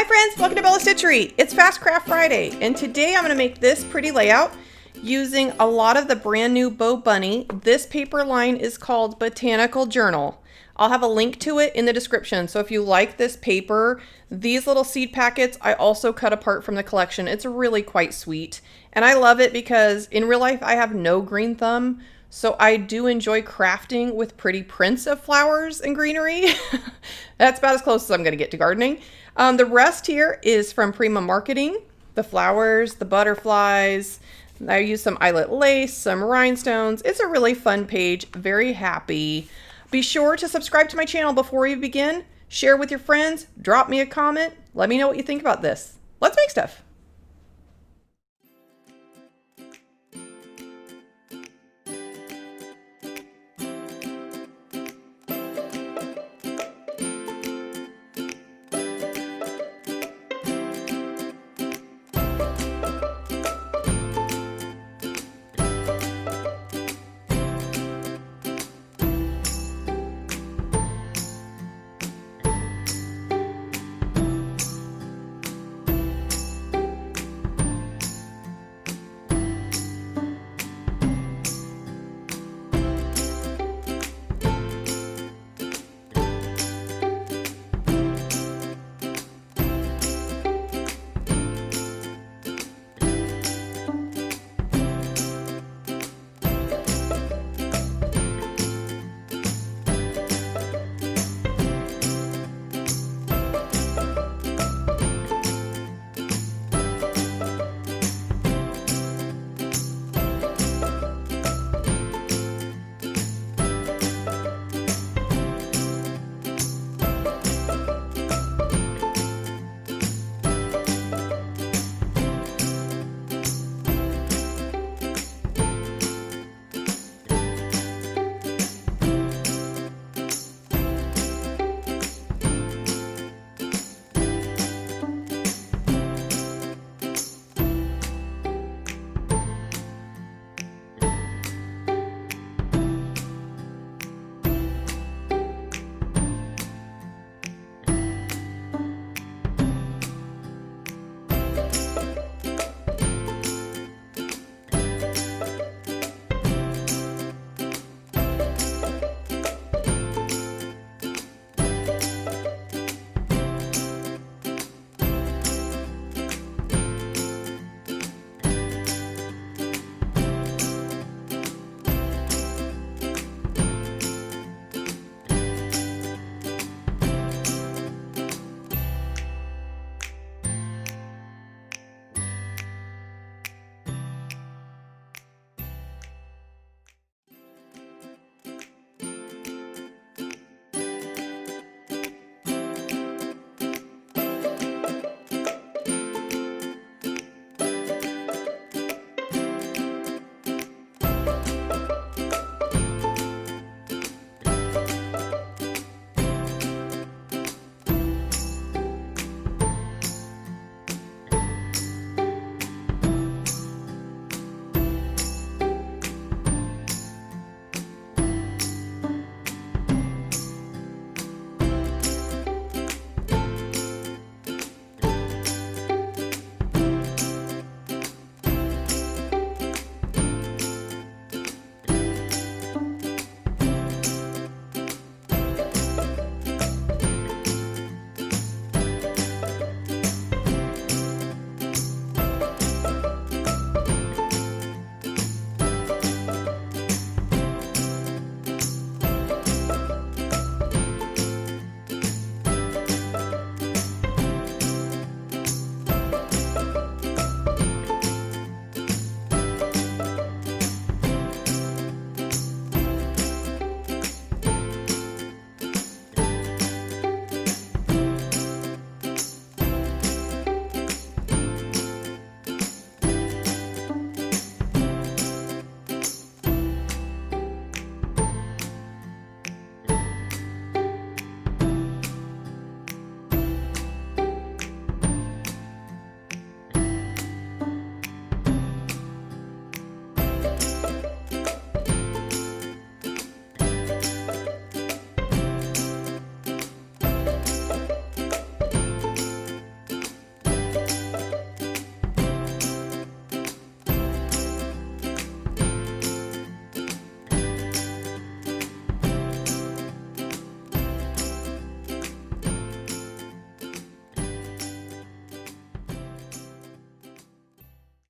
friends, welcome to Bella Stitchery. It's Fast Craft Friday, and today I'm going to make this pretty layout using a lot of the brand new Bo Bunny. This paper line is called Botanical Journal. I'll have a link to it in the description, so if you like this paper, these little seed packets I also cut apart from the collection. It's really quite sweet, and I love it because in real life I have no green thumb, so I do enjoy crafting with pretty prints of flowers and greenery. That's about as close as I'm going to get to gardening. The rest here is from Prima Marketing. The flowers, the butterflies. I use some eyelet lace, some rhinestones. It's a really fun page. Very happy. Be sure to subscribe to my channel before we begin. Share with your friends. Drop me a comment. Let me know what you think about this. Let's make stuff.